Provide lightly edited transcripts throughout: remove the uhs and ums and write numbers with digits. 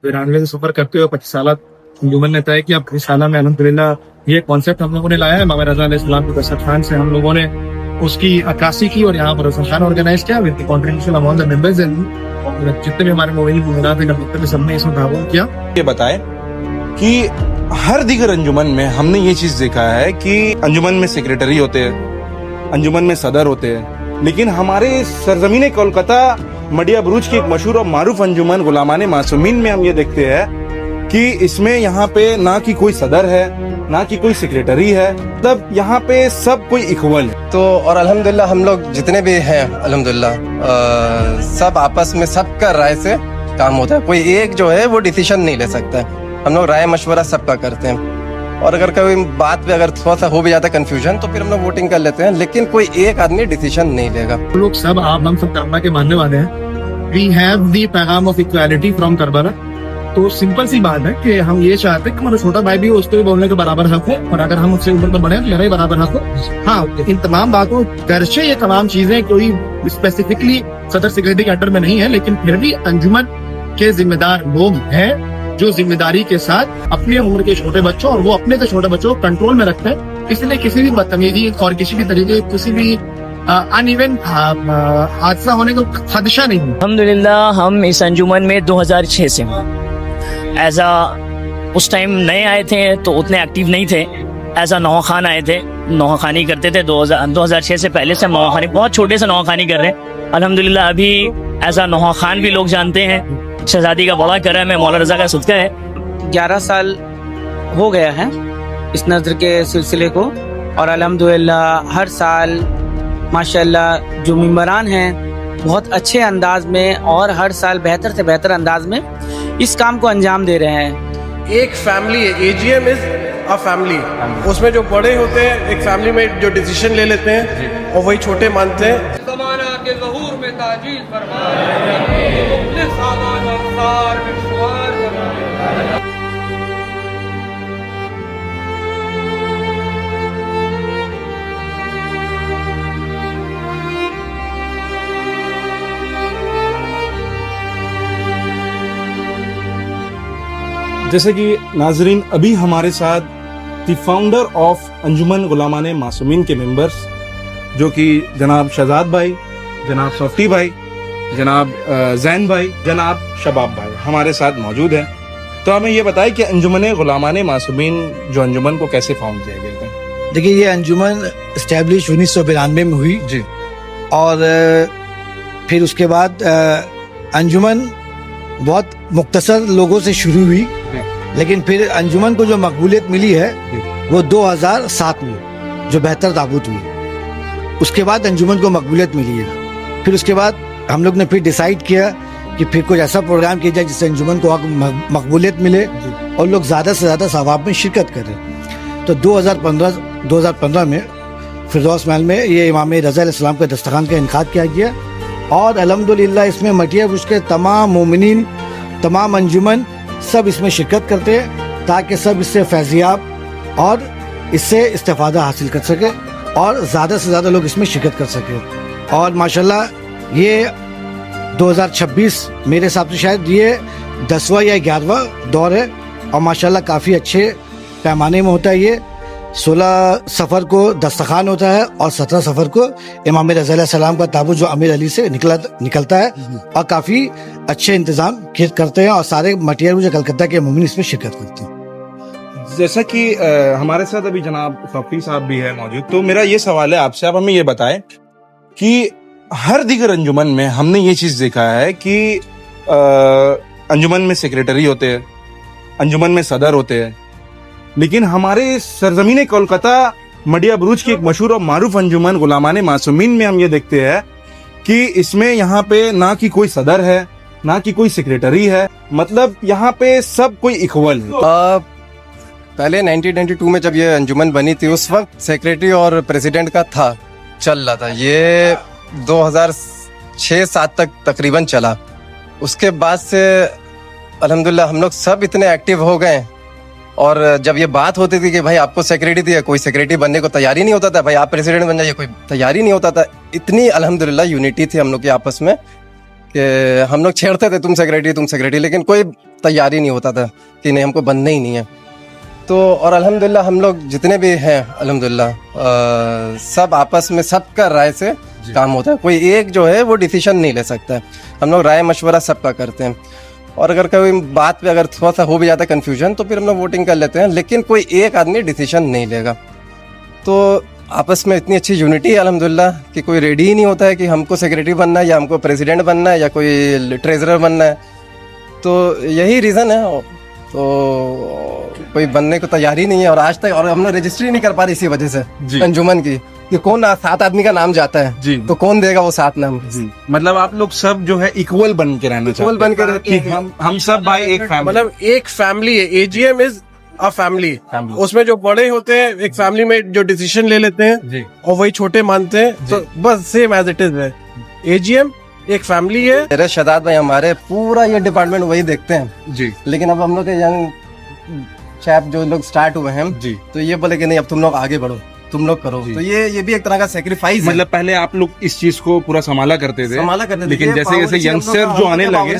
93 से सफर करते हुए 25 साल अंजुमन ने तय किया। 25 साल में अल्हम्दुलिल्लाह ये कॉन्सेप्ट हम लोगों ने लाया है। इमाम रज़ा अलैहिस्सलाम के दस्तरखान से हम लोगों ने उसकी अक्कासी की और यहाँ पर रसूलखान ऑर्गेनाइज किया with contribution among the members and जितने भी हमारे मोमिन मुमिनात हैं सबने इसमें ताउन किया। ये बताएं कि हर दीगर अंजुमन में हमने ये चीज देखा है कि अंजुमन में सेक्रेटरी होते हैं, अंजुमन में सदर होते हैं, लेकिन हमारे सरजमीन कोलकाता मडिया बुरुज की एक मशहूर और मारूफ अंजुमन गुलामाने मासूमीन में हम ये देखते हैं कि इसमें यहाँ पे ना कि कोई सदर है ना कि कोई सेक्रेटरी है, मतलब यहाँ पे सब कोई इक्वल है। तो और अल्हम्दुलिल्लाह हम लोग जितने भी हैं अल्हम्दुलिल्लाह सब आपस में सबका राय से काम होता है। कोई एक जो है वो डिसीजन नहीं ले सकता है। हम लोग राय मशवरा सबका करते हैं और अगर कोई बात पे अगर थोड़ा सा हो भी जाता है कंफ्यूजन तो फिर हम लोग वोटिंग कर लेते हैं, लेकिन कोई एक आदमी डिसीजन नहीं लेगा। लोग सब आप हम सब करबला के मानने वाले हैं। वी हैव द पैगाम ऑफ इक्वालिटी फ्रॉम करबला। तो सिंपल सी बात है कि हम ये चाहते हैं कि हमारा छोटा भाई भी हो उसको भी बोलने के बराबर हक हो और अगर हम उससे ऊपर पर बढ़े तो मेरा ही बराबर हक हो। हाँ, लेकिन तमाम बातों गर्चे ये तमाम चीजें कोई स्पेसिफिकली सदर सेक्रेटरी के अंडर में नहीं है, लेकिन फिर भी अंजुमन के जिम्मेदार लोग हैं जो जिम्मेदारी के साथ अपनी उम्र के छोटे बच्चों और वो अपने से छोटे बच्चों को कंट्रोल में रखते हैं। इसलिए किसी भी बदतमीजी और किसी भी तरीके किसी भी अनइवन हादसा होने का खदशा नहीं है। अल्हम्दुलिल्लाह हम इस अंजुमन में 2006 से एज उस टाइम नए आए थे तो उतने एक्टिव नहीं थे। एज नौखान आए थे, नौखानी करते थे 2006 से पहले से नौखानी बहुत छोटे से नौखानी कर रहे हैं। अल्हम्दुलिल्लाह अभी एज नौखान भी लोग जानते हैं। शहजादी का बड़ा करम है, मौला रज़ा का सदका है। 11 साल हो गया है इस नज़र के सिलसिले को और अल्हम्दुलिल्लाह हर साल माशाल्लाह जो मेंबरान हैं बहुत अच्छे अंदाज में और हर साल बेहतर से बेहतर अंदाज में इस काम को अंजाम दे रहे हैं। एक फैमिली है, एजीएम इज अ फैमिली। उसमें जो बड़े होते हैं एक फैमिली में जो डिसीजन ले लेते हैं और वही छोटे मानते हैं। ज़माना के ज़हूर में ताजील फरमाए, मुख़लिस आवाज़ अंसार में शुमार फरमाए। जैसे कि नाजरीन अभी हमारे साथ द फाउंडर ऑफ अंजुमन गुलामाने मासूमीन के मेंबर्स जो कि जनाब शहजाद भाई, जनाब सॉफ्टी भाई, जनाब जैन भाई, जनाब शबाब भाई हमारे साथ मौजूद हैं। तो हमें ये बताएं कि अंजुमन गुलामाने मासूमीन जो अंजुमन को कैसे फाउंड किया गया था। देखिए ये अंजुमन इस्टेब्लिश 1992 में हुई जी और फिर उसके बाद अंजुमन बहुत मुख्तसर लोगों से शुरू हुई, लेकिन फिर अंजुमन को जो मकबूलियत मिली है वो 2007 में जो बेहतर ताबूत हुई उसके बाद अंजुमन को मकबूलियत मिली है। फिर उसके बाद हम लोग ने फिर डिसाइड किया कि फिर कुछ ऐसा प्रोग्राम किया जाए जिससे अंजुमन को मकबूलियत मिले और लोग ज़्यादा से ज़्यादा सवाब में शिरकत करें। तो 2015 में फिरदौस महल में ये इमाम रज़ा अलैहिस्सलाम के दस्तरखान का इनकाद किया गया और अल्हम्दुलिल्लाह इसमें मटिया बुरुज के तमाम मोमिनीन, तमाम अंजुमन सब इसमें शिरकत करते हैं ताकि सब इससे फैज़याब और इससे इस्तेफ़ादा हासिल कर सके और ज़्यादा से ज़्यादा लोग इसमें शिरकत कर सके। और माशाल्लाह ये 2026 मेरे हिसाब से शायद ये 10वां या 11वां दौर है और माशाल्लाह काफ़ी अच्छे पैमाने में होता है। ये 16 सफ़र को दस्तरखान होता है और 17 सफ़र को इमाम रज़ा अलैहिस्सलाम का ताबूत जो अमीर अली से निकलता है और काफ़ी अच्छे इंतज़ाम करते हैं और सारे मटिया जो कलकत्ता के मोमिन इसमें शिरकत करते हैं। जैसा कि हमारे साथ अभी जनाब सॉफ्टी साहब भी है मौजूद, तो मेरा ये सवाल है आपसे, आप हमें ये बताएं कि हर दीगर अंजुमन में हमने ये चीज़ देखा है कि अंजुमन में सेक्रेटरी होते हैं, अंजुमन में सदर होते हैं, लेकिन हमारे सरजमीन कोलकाता मडिया बुरुज की एक मशहूर और मारूफ अंजुमन गुलामाने मासूमीन में हम ये देखते हैं कि इसमें यहाँ पे ना कि कोई सदर है ना कि कोई सेक्रेटरी है, मतलब यहाँ पे सब कोई इक्वल है। पहले 1992 में जब ये अंजुमन बनी थी उस वक्त सेक्रेटरी और प्रेसिडेंट का था चल रहा था। ये 2006-07 तक तकरीबन चला। उसके बाद से अल्हम्दुलिल्लाह हम लोग सब इतने एक्टिव हो गए और जब ये बात होती थी कि भाई आपको सेक्रेटरी दिया, कोई सेक्रेटरी बनने को तैयारी नहीं होता था, भाई आप प्रेसिडेंट बन जाइए, कोई तैयारी नहीं होता था। इतनी अल्हम्दुलिल्लाह यूनिटी थी हम लोग की आपस में कि हम लोग छेड़ते थे तुम सेक्रेटरी, लेकिन कोई तैयार ही नहीं होता था कि नहीं हमको बनना ही नहीं है। तो और अल्हम्दुलिल्लाह हम लोग जितने भी हैं अल्हम्दुलिल्लाह सब आपस में सबका राय से काम होता है। कोई एक जो है वो डिसीजन नहीं ले सकता है। हम लोग राय मशवरा सबका करते हैं और अगर कोई बात पे अगर थोड़ा सा हो भी जाता है कंफ्यूजन तो फिर हम लोग वोटिंग कर लेते हैं, लेकिन कोई एक आदमी डिसीजन नहीं लेगा। तो आपस में इतनी अच्छी यूनिटी है अल्हम्दुलिल्लाह कि कोई रेडी ही नहीं होता है कि हमको सेक्रेटरी बनना है या हमको प्रेसिडेंट बनना है या कोई ट्रेजरर बनना है। तो यही रीज़न है। तो कोई बनने को तैयार ही नहीं है और आज तक और हम लोग रजिस्ट्री नहीं कर पा रहे इसी वजह से अंजुमन की कि कौन 7 आदमी का नाम जाता है जी। तो कौन देगा वो 7 नाम। मतलब आप लोग सब जो है इक्वल बन के रहना चाहते हैं, बन के रहते हैं। हम सब भाई एक फैमिली, मतलब एक फैमिली है। AGM is a family. उसमें जो बड़े होते हैं एक फैमिली में जो डिसीजन ले लेते हैं और वही छोटे मानते हैं। तो बस सेम एज इट इज है। एजीएम एक फैमिली है। मेरे शदाद भाई हमारे पूरा ये डिपार्टमेंट वही देखते हैं जी। लेकिन अब हम लोग के यंग चैप जो लोग स्टार्ट हुए हैं जी। तो ये बोले कि नहीं अब तुम लोग आगे बढ़ो, तुम लोग करो। तो ये भी एक तरह का सेक्रीफाइस मतलब पहले आप लोग इस चीज को पूरा संभाला करते थे, है। लेकिन जैसे जैसे यंगस्टर जो आने लगे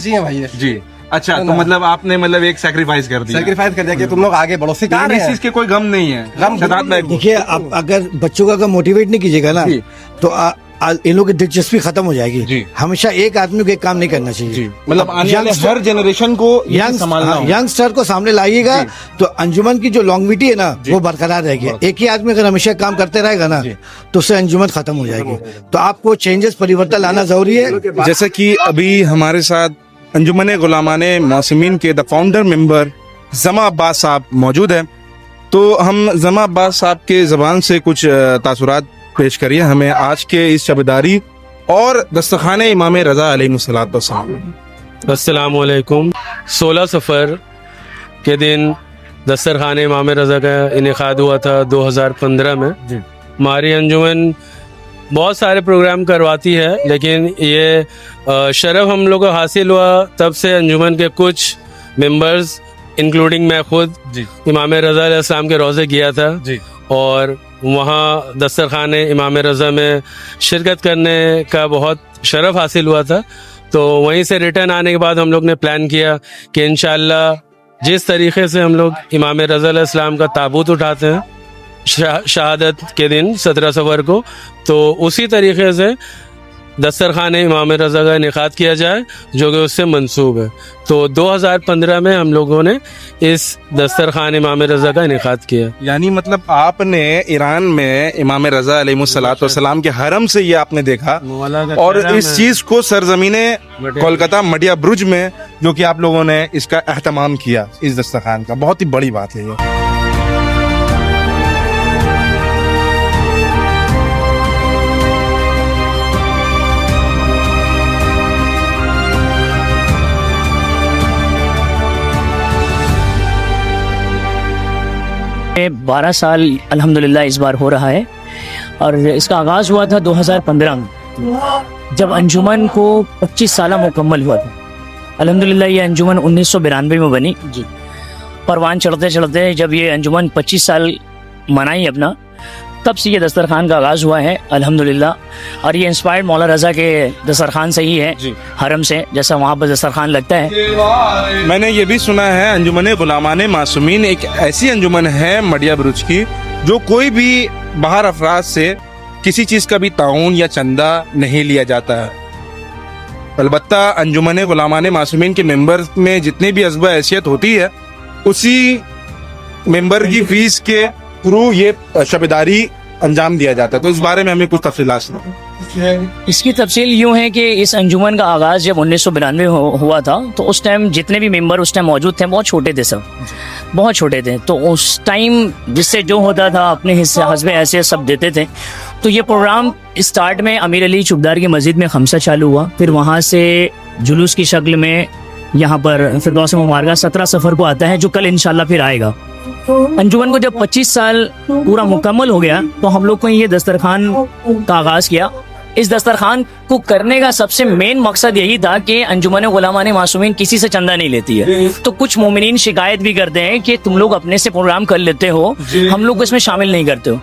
जी। अच्छा, तो मतलब आपने मतलब एक सैक्रिफाइस कर दिया, सेक्रीफाइस कर दिया कि तुम लोग आगे बढ़ो। सिखा रहे इस हैं। चीज के कोई गम नहीं है। शदाद भाई देखिए, आप अगर बच्चों को अगर मोटिवेट नहीं कीजिएगा ना तो इन लोगों की दिलचस्पी खत्म हो जाएगी जी। हमेशा एक आदमी को एक काम नहीं करना चाहिए। मतलब आने वाले हर जनरेशन को संभालना होगा। यंगस्टर को सामने लाइएगा तो अंजुमन की जो लॉन्गविटी है ना वो बरकरार रहेगी। एक ही आदमी अगर हमेशा काम करते रहेगा ना तो उससे अंजुमन खत्म हो जाएगी। तो आपको चेंजेस, परिवर्तन लाना जरूरी है। जैसे कि अभी हमारे साथ अंजुमन गुलामाने मासूमीन के द फाउंडर मेंबर जमा अब्बास साहब मौजूद है। तो हम जमा अब्बास साहब के जबान से कुछ तासुरात पेश करिए हमें आज के इस शबदारी और दस्तरखाने इमाम रजा अलैहिस्सलातु वस्सलाम। अस्सलामुअलैकुम। 16 सफ़र के दिन दस्तरखाने इमाम रजा का इनेकाद हुआ था 2015 में। हमारी अंजुमन बहुत सारे प्रोग्राम करवाती है, लेकिन ये शरफ हम लोग को हासिल हुआ तब से अंजुमन के कुछ मेंबर्स इंक्लूडिंग मैं खुद इमाम रजा अलैहिस्सलाम के रोज़े गया था और वहाँ दस्तरखाने इमाम रज़ा में शिरकत करने का बहुत शरफ हासिल हुआ था। तो वहीं से रिटर्न आने के बाद हम लोग ने प्लान किया कि इंशाअल्लाह जिस तरीके से हम लोग इमाम रज़ा अलैहिस्सलाम का ताबूत उठाते हैं शहादत के दिन 17 सफ़र को, तो उसी तरीके से दस्तरखाने इमाम रज़ा का इनेकाद किया जाए जो कि उससे मंसूब है। तो 2015 में हम लोगों ने इस दस्तरखान इमाम रज़ा का इनेकाद किया। यानी मतलब आपने ईरान में इमाम रज़ा अलैहिस्सलातु वस्सलाम के हरम से ये आपने देखा और इस चीज को सरजमीने कोलकाता मडिया ब्रुज में जो कि आप लोगों ने इसका एहतमाम किया इस दस्तरखान का, बहुत ही बड़ी बात है ये। ये 12 साल अल्हम्दुलिल्लाह इस बार हो रहा है और इसका आगाज़ हुआ था 2015 में जब अंजुमन को 25 साल मुकम्मल हुआ था। अल्हम्दुलिल्लाह ये अंजुमन 1992 में बनी। परवान चढ़ते चढ़ते जब ये अंजुमन 25 साल मनाई अपना, तब से ये दस्तरखान का आगाज़ हुआ है अल्हम्दुलिल्लाह। और ये इंस्पायर्ड मौला रज़ा के दस्तरखान से ही है, हरम से, जैसा वहाँ पर दस्तरखान लगता है। मैंने ये भी सुना है अंजुमन गुलामाने मासूमीन एक ऐसी अंजुमन है मडिया ब्रुज की जो कोई भी बाहर अफराद से किसी चीज़ का भी ताउन या चंदा नहीं लिया जाता है। अलबत्ता अंजुमन गुलामाने मासूमीन के मेंबर में जितनी भी अज़्बा हैसियत होती है उसी मेंबर की फीस के थ्रू ये शबदारी अंजाम दिया जाता है। तो इस बारे में हमें कुछ तफसीलात सुनाओ। इसकी तफसील यूँ है कि इस अंजुमन का आगाज़ जब 1992 में हुआ था तो उस टाइम जितने भी मेंबर उस टाइम मौजूद थे बहुत छोटे थे, सब बहुत छोटे थे। तो उस टाइम जिससे जो होता था अपने हिस्से हस्बे ऐसे सब देते थे। तो ये प्रोग्राम स्टार्ट में अमीर अली चुबदार की मस्जिद में खमसा चालू हुआ, फिर वहाँ से जुलूस की शक्ल में यहाँ पर फिरदौस मुबारक 17 सफ़र को आता है जो कल इंशाल्लाह फिर आएगा। अंजुमन को जब 25 साल पूरा मुकम्मल हो गया तो हम लोग को ये दस्तरखान का आगाज़ किया। इस दस्तरखान को करने का सबसे मेन मकसद यही था कि अंजुमन गुलामाने मासूमीन किसी से चंदा नहीं लेती है। तो कुछ मोमिनीन शिकायत भी करते हैं कि तुम लोग अपने से प्रोग्राम कर लेते हो, हम लोग को इसमें शामिल नहीं करते हो।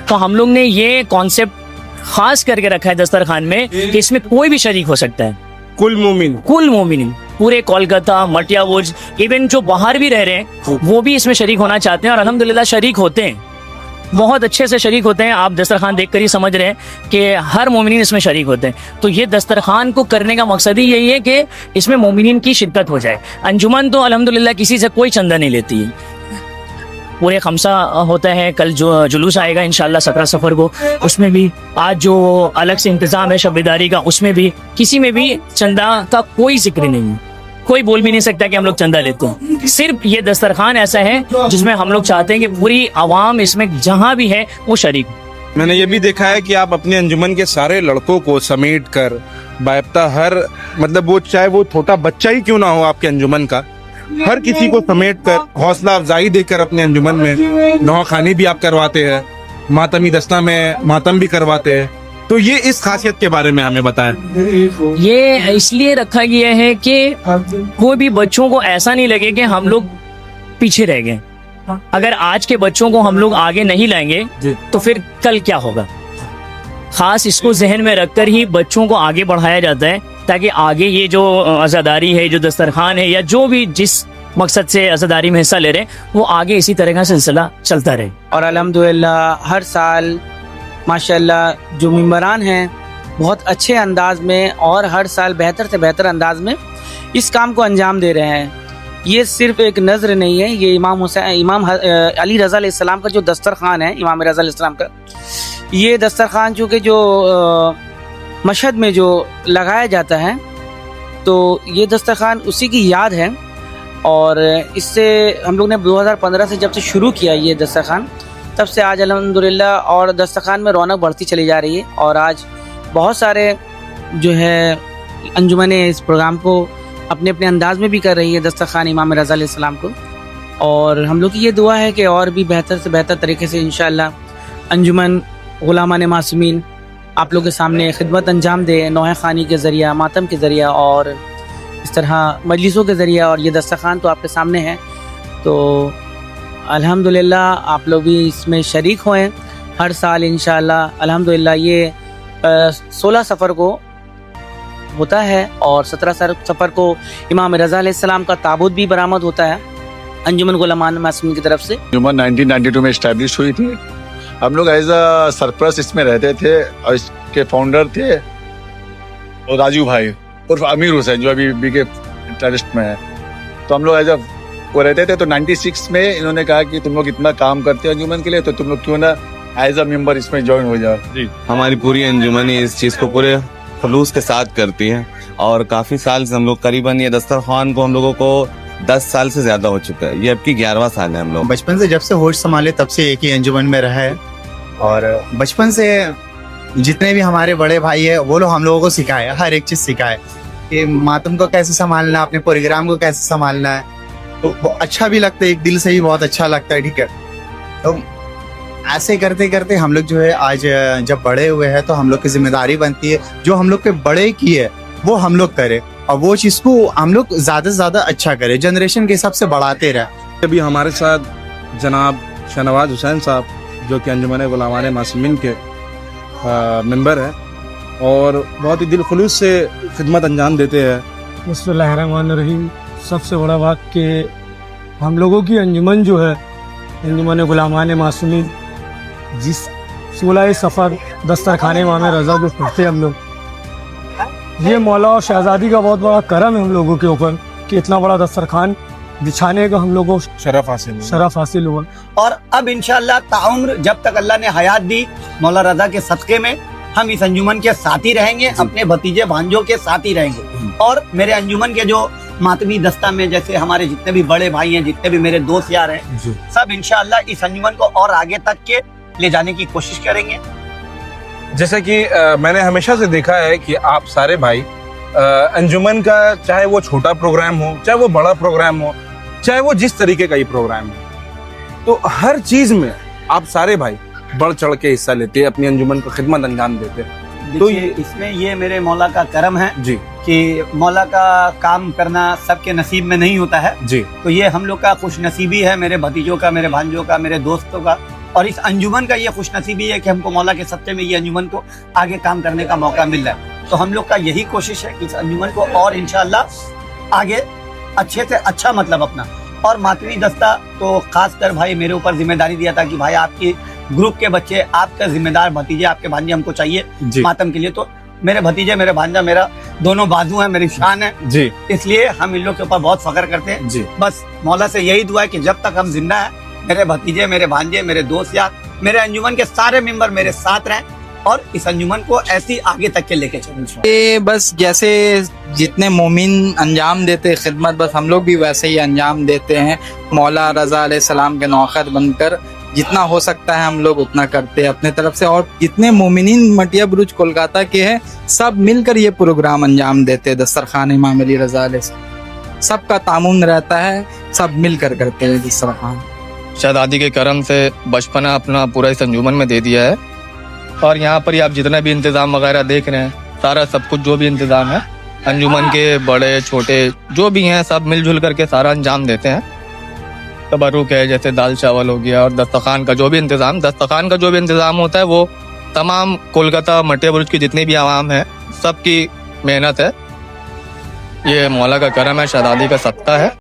तो हम लोग ने ये कॉन्सेप्ट खास करके रखा है दस्तरखान में कि इसमें कोई भी शरीक हो सकता है, कुल मोमिन कुल मोमिन पूरे कोलकाता, मटियाबुर्ज, इवन जो बाहर भी रह रहे हैं वो भी इसमें शरीक होना चाहते हैं और अल्हम्दुलिल्लाह शरीक होते हैं, बहुत अच्छे से शरीक होते हैं। आप दस्तरखान देखकर ही समझ रहे हैं कि हर मोमिन इसमें शरीक होते हैं। तो ये दस्तरखान को करने का मकसद ही यही है कि इसमें मोमिनीन की शिरकत हो जाए। अंजुमन तो अल्हम्दुलिल्लाह किसी से कोई चंदा नहीं लेती है, पूरे खमसा होता है। कल जो जुलूस आएगा इंशाल्लाह 17 सफ़र को, उसमें भी आज जो अलग से इंतज़ाम है शब-ए-दारी का, उसमें भी किसी में भी चंदा का कोई जिक्र नहीं है। कोई बोल भी नहीं सकता कि हम लोग चंदा लेते हैं। सिर्फ ये दस्तरखान ऐसा है जिसमें हम लोग चाहते हैं कि पूरी आवाम इसमें जहाँ भी है वो शरीक। मैंने ये भी देखा है कि आप अपने अंजुमन के सारे लड़कों को समेट कर बायफ्ता हर मतलब वो चाहे वो छोटा बच्चा ही क्यों ना हो आपके अंजुमन का, हर किसी को समेट कर हौसला अफजाई देकर अपने अंजुमन में नौखानी भी आप करवाते हैं, मातमी दस्ता में मातम भी करवाते हैं। तो ये इस खासियत के बारे में हमें बताएं। ये इसलिए रखा गया है कि कोई भी बच्चों को ऐसा नहीं लगे कि हम लोग पीछे रह गए। अगर आज के बच्चों को हम लोग आगे नहीं लाएंगे तो फिर कल क्या होगा। खास इसको जहन में रखकर ही बच्चों को आगे बढ़ाया जाता है ताकि आगे ये जो अज़ादारी है, जो दस्तरखान है, या जो भी जिस मकसद से अज़ादारी में हिस्सा ले रहे हैं वो आगे इसी तरह का सिलसिला चलता रहे। और अल्हम्दुलिल्लाह हर साल माशाल्लाह जो मेंबरान हैं बहुत अच्छे अंदाज में और हर साल बेहतर से बेहतर अंदाज में इस काम को अंजाम दे रहे हैं। ये सिर्फ एक नज़र नहीं है, ये इमाम अली रज़ा अलैहिस्सलाम का जो दस्तरखान है, इमाम रज़ा अलैहिस्सलाम का ये दस्तरखान चूँकि जो मशहद में जो लगाया जाता है तो ये दस्तरखान उसी की याद है। और इससे हम लोग ने 2015 से जब से शुरू किया ये दस्तरखान, तब से आज अल्हम्दुलिल्लाह और दस्तरखान में रौनक बढ़ती चली जा रही है। और आज बहुत सारे जो है अंजुमनें इस प्रोग्राम को अपने अपने अंदाज में भी कर रही है दस्तरखान इमाम रज़ा अलैहिस्सलाम को। और हम लोग की ये दुआ है कि और भी बेहतर से बेहतर तरीके से इंशाअल्लाह अंजुमन गुलामान मासूमीन आप लोग के सामने खिदमत अंजाम दे, नौह खानी के ज़रिया, मातम के ज़रिया और इस तरह मजलिसों के ज़रिया। और ये दस्तरखान तो आपके सामने है, तो अल्हम्दुलिल्लाह आप लोग भी इसमें शरीक होएं हर साल इंशाअल्लाह। अल्हम्दुलिल्लाह ये 16 सफ़र को होता है और 17 सफ़र को इमाम रज़ा अलैहिस्सलाम का ताबूत भी बरामद होता है अंजुमन गुलामान मासूमीन की तरफ से। अंजुमन 1992 में इस्टेब्लिश हुई थी। हम लोग एज अ सरप्लस इसमें रहते थे और इसके फाउंडर थे और राजू भाई और अमीर हुसैन जो अभी बीके टेररिस्ट में है। तो हम लोग एज अ वो रहते थे। तो 96 में इन्होंने कहा कि तुम लोग इतना काम करते हो अंजुमन के लिए, तो तुम लोग क्यों ना एज अ मेंबर इसमें ज्वाइन हो जाओ। जी, हमारी पूरी अंजुमन इस चीज़ को पूरे खलूस के साथ करती है और काफ़ी साल से हम लोग करीबन ये दस्तरखान को हम लोगों को 10 साल से ज़्यादा हो चुका है। ये अब की 11वां साल है। हम लोग बचपन से जब से होश संभाले तब से एक ही अंजुमन में रहा है और बचपन से जितने भी हमारे बड़े भाई है वो लोग हम लोगों को सिखाए, हर एक चीज़ सिखाए कि मातम को कैसे संभालना, अपने प्रोग्राम को कैसे संभालना है। तो अच्छा भी लगता है, एक दिल से ही बहुत अच्छा लगता है। ठीक है, तो ऐसे करते करते हम लोग जो है आज जब बड़े हुए हैं तो हम लोग की जिम्मेदारी बनती है जो हम लोग के बड़े की है वो हम लोग करें और वो चीज़ को हम लोग ज़्यादा से ज़्यादा अच्छा करें, जनरेशन के हिसाब से बढ़ाते रहे। अभी हमारे साथ जनाब शहनवाज हुसैन साहब जो कि अंजुमन गुलामान मासूमीन के मेंबर है और बहुत ही दिल खुलूस से खिदमत अंजाम देते हैं। बिस्मिल्लाहिर्रहमानिर्रहीम। सबसे बड़ा बात कि हम लोगों की अंजुमन जो है अंजुमन गुलामान मासूमीन जिस 16 सफ़र दस्तरखाने इमाम रज़ा को पढ़ते हम लोग, ये मौला और शहजादी का बहुत बड़ा करम है हम लोगों के ऊपर कि इतना बड़ा दस्तरखान बिछाने का हम लोगों को शरफ हासिल हुआ। और अब इंशाअल्लाह ताउम्र जब तक अल्लाह ने हयात दी मौला रज़ा के सदक़े में हम इस अंजुमन के साथ ही रहेंगे, अपने भतीजे भांजों के साथ ही रहेंगे। और मेरे अंजुमन के जो मातमी दस्ता में जैसे हमारे जितने भी बड़े भाई हैं, जितने भी मेरे दोस्त यार हैं, सब इंशाअल्लाह इस अंजुमन को और आगे तक के ले जाने की कोशिश करेंगे। जैसे कि मैंने हमेशा से देखा है कि आप सारे भाई अंजुमन का चाहे वो छोटा प्रोग्राम हो, चाहे वो बड़ा प्रोग्राम हो, चाहे वो जिस तरीके का ही प्रोग्राम हो, तो हर चीज में आप सारे भाई बढ़ चढ़ के हिस्सा लेते हैं, अपनी अंजुमन को खिदमत अंजाम देते हैं। तो इसमें ये मेरे मौला का करम है जी कि मौला का काम करना सबके नसीब में नहीं होता है जी। तो ये हम लोग का खुश नसीबी है, मेरे भतीजों का, मेरे भांजों का, मेरे दोस्तों का। और इस अंजुमन का ये खुश नसीबी है कि हमको मौला के सत्ते में ये अंजुमन को आगे काम करने का मौका मिल रहा है। तो हम लोग का यही कोशिश है कि इस अंजुमन को और इंशाल्लाह आगे अच्छे से अच्छा मतलब अपना। और मातमी दस्ता तो खासकर भाई मेरे ऊपर जिम्मेदारी दिया था कि भाई आपकी ग्रुप के बच्चे, आपका जिम्मेदार भतीजे, आपके भांजे हमको चाहिए मातम के लिए। तो मेरे भतीजे, मेरे भांजा मेरा दोनों बाजू है, मेरी शान है जी। इसलिए हम इन लोग के ऊपर बहुत फख्र करते हैं जी। बस मौला से यही दुआ है कि जब तक हम जिंदा हैं मेरे भतीजे, मेरे भांजे, मेरे दोस्त यार, मेरे अंजुमन के सारे मेंबर मेरे साथ रहें और इस अंजुमन को ऐसी आगे तक के लेके चलें। ये बस जैसे जितने मोमिन अंजाम देते खिदमत, बस हम लोग भी वैसे ही अंजाम देते हैं। मौला रज़ा अलैहिस्सलाम के नौखत बनकर जितना हो सकता है हम लोग उतना करते हैं अपने तरफ से। और जितने मोमिनीन मटिया बुरुज कोलकाता के हैं सब मिलकर ये प्रोग्राम अंजाम देते हैं। दस्तरखान इमाम अली रज़ा अलैहिस्सलाम सबका तामुन रहता है, सब मिलकर करते हैं दस्तरखान। शहजादी के करम से बचपना अपना पूरा इस अंजुमन में दे दिया है और यहाँ पर ही आप जितना भी इंतज़ाम वगैरह देख रहे हैं, सारा सब कुछ जो भी इंतज़ाम है अंजुमन के बड़े छोटे जो भी हैं सब मिलजुल करके सारा अंजाम देते हैं। तबरुक है, जैसे दाल चावल हो गया, और दस्तरखान का जो भी इंतज़ाम होता है वो तमाम कोलकाता मटिया बुरुज की जितनी भी आवाम है सबकी मेहनत है। ये मौला का करम है, शहजादी का सदका है।